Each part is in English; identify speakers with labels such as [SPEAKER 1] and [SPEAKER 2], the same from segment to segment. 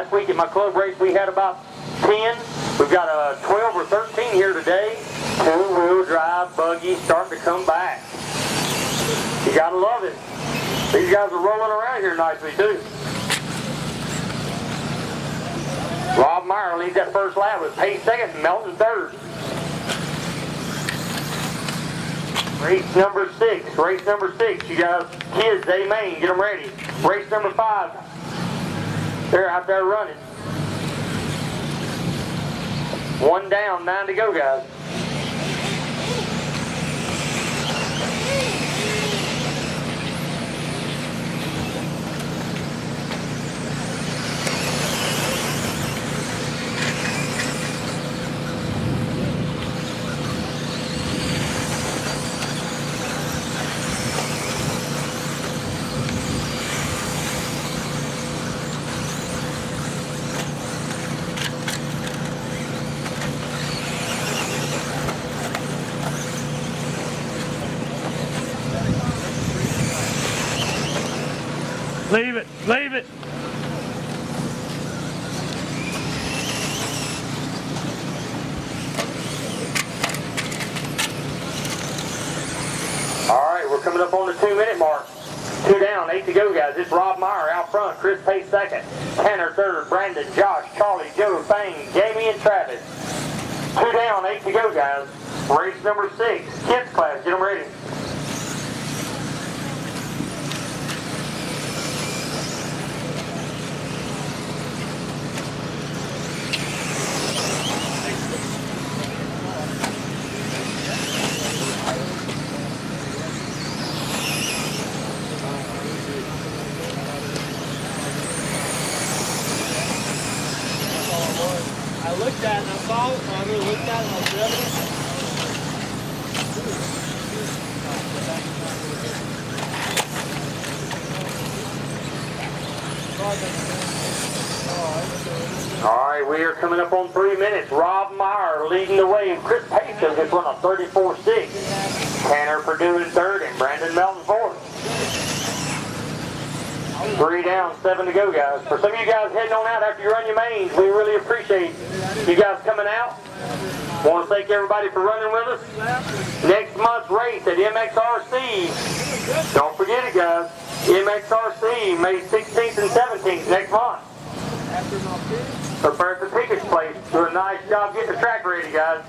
[SPEAKER 1] Last week at my club race we had about 10. We've got a 12 or 13 here today. Two-wheel drive buggy starting to come back. You gotta love it. These guys are rolling around here nicely too. Rob Meyer leads that first lap with Pace second and Melton third. Race number 6. Race number 6. You guys, kids, A-Main, get them ready. Race number 5. They're out there running. 1 down, 9 to go, guys.
[SPEAKER 2] Leave it, leave it.
[SPEAKER 1] All right, we're coming up on the 2-minute mark. 2 down, 8 to go, guys. It's Rob Meyer out front, Chris Pace second, Tanner third, Brandon, Josh, Charlie, Joe, Fang, Jamie, and Travis. 2 down, 8 to go, guys. Race number 6, kids class, get them ready.
[SPEAKER 3] I looked at it and I saw it, and I really looked at it and I was rubbing it.
[SPEAKER 1] All right, we are coming up on 3 minutes. Rob Meyer leading the way. Chris Pace has run a 34.6. Tanner Purdue in third and Brandon Melton fourth. 3 down, 7 to go, guys. For some of you guys heading on out after you run your mains, we really appreciate you guys coming out. Want to thank everybody for running with us. Next month's race at MXRC. Don't forget it, guys. MXRC, May 16th and 17th next month. Prepare for tickets, place. Do a nice job getting the track ready, guys.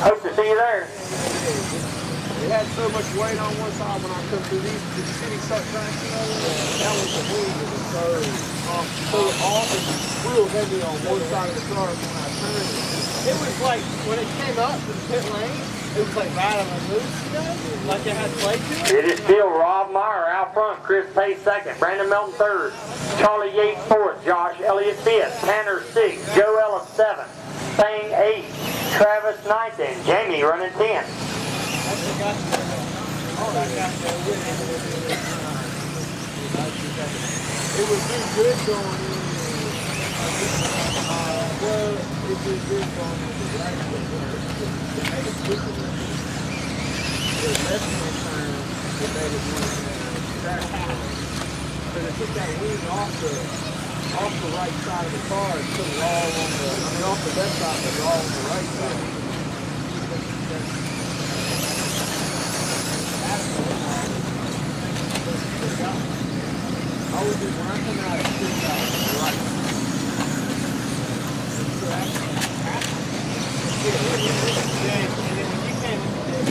[SPEAKER 1] Hope to see you there.
[SPEAKER 3] It had so much weight on one side when I come through these. Did you see me start crashing over there? That was the wing of the third. So off and real heavy on one side of the car when I turned it. It was like, when it came up to the pit lane, it was like rattling loose, you know? Like it had play to it.
[SPEAKER 1] It is still Rob Meyer out front, Chris Pace second, Brandon Melton third, Charlie Yates fourth, Josh Elliott fifth, Tanner sixth, Joe Ellis seventh, Fang eighth, Travis ninth, and Jamie running 10th.
[SPEAKER 3] It was too good going in. Well, it was good going in the right way. It made it different. The left-hand turn, it made it more track. But it took that wing off the right side of the car and put it all on the, off the left side, but all on the right side. I was just, when I come out, it's just out right. So yeah, and then when you came in,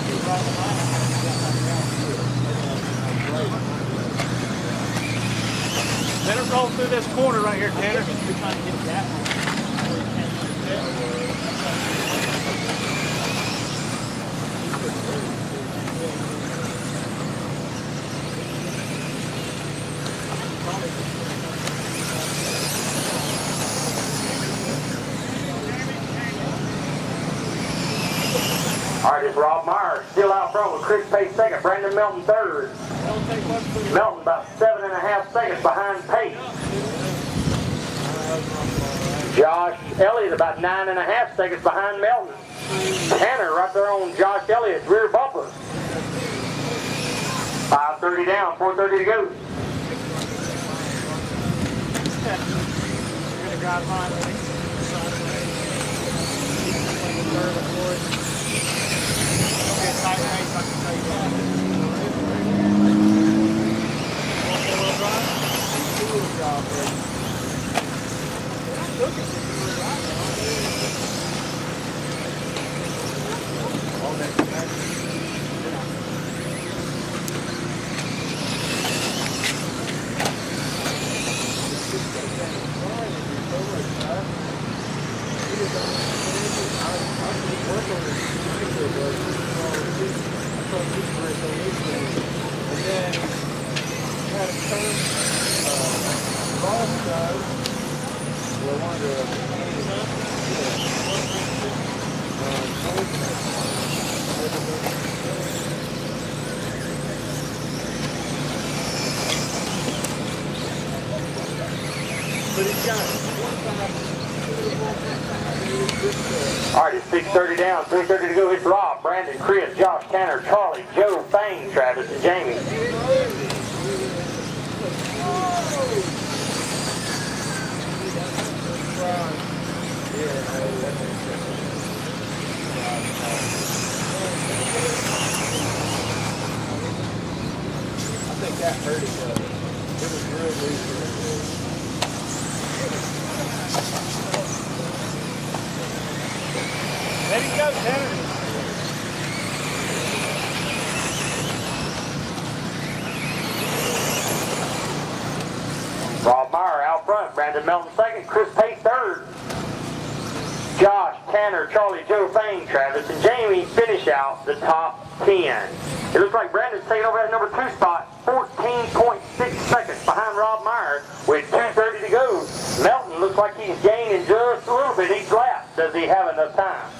[SPEAKER 3] you brought the line, I got back down to it. Let her roll through this corner right here, Tanner. You're trying to get that one.
[SPEAKER 1] All right, it's Rob Meyer still out front with Chris Pace second, Brandon Melton third. Melton about 7.5 seconds behind Pace. Josh Elliott about 9.5 seconds behind Melton. Tanner right there on Josh Elliott's rear bumper. 5:30 down, 4:30 to go.
[SPEAKER 3] You're gonna drive by the lane. Third or fourth. It'll be a tight race, I can tell you that. Four-wheel drive? Two-wheel drive race. I'm looking for two-wheel drive. All that connected.
[SPEAKER 1] All right, it's 6:30 down, 3:30 to go. It's Rob, Brandon, Chris, Josh, Tanner, Charlie, Joe, Fang, Travis, and Jamie.
[SPEAKER 3] I think that hurt each other. It was real loose. Let him go, Tanner.
[SPEAKER 1] Rob Meyer out front, Brandon Melton second, Chris Pace third. Josh, Tanner, Charlie, Joe, Fang, Travis, and Jamie finish out the top 10. It looks like Brandon's taking over that number 2 spot, 14.6 seconds behind Rob Meyer with 2:30 to go. Melton looks like he's gaining just a little bit each lap. Does he have enough time?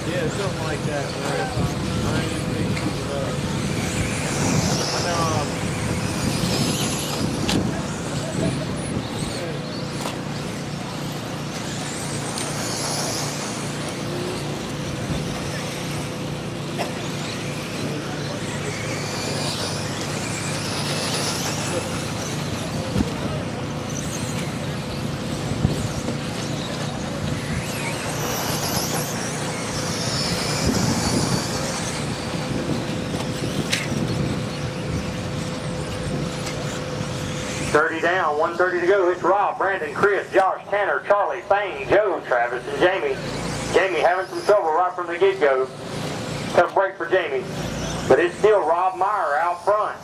[SPEAKER 3] Yeah, something like that, man. I ain't thinking about it.
[SPEAKER 1] Down, 1:30 to go. It's Rob, Brandon, Chris, Josh, Tanner, Charlie, Fang, Joe, Travis, and Jamie. Jamie having some trouble right from the get-go. Tough break for Jamie. But it's still Rob Meyer out front.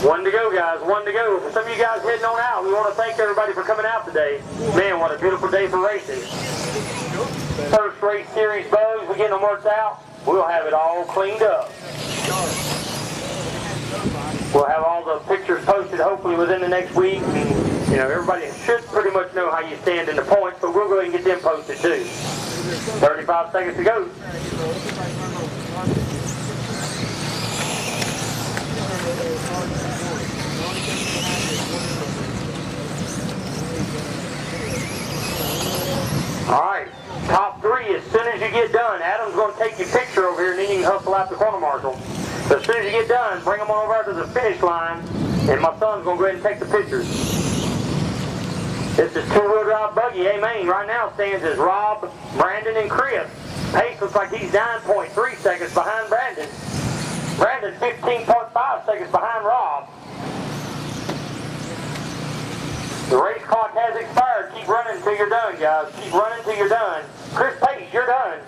[SPEAKER 1] One to go, guys. One to go. For some of you guys heading on out, we want to thank everybody for coming out today. Man, what a beautiful day for racing. First race series bugs, we're getting them worked out. We'll have it all cleaned up. We'll have all the pictures posted hopefully within the next week. And, you know, everybody should pretty much know how you stand in the points, but we'll go ahead and get them posted too. 35 seconds to go. All right, top 3 as soon as you get done. Adam's going to take your picture over here and then you can hustle out the corner marshal. So as soon as you get done, bring them on over to the finish line and my son's going to go ahead and take the pictures. This is 2WD Buggy A-Main. Right now stands as Rob, Brandon, and Chris. Pace looks like he's 9.3 seconds behind Brandon. Brandon 15.5 seconds behind Rob. The race clock has expired. Keep running until you're done, guys. Keep running until you're done. Chris Pace, you're done.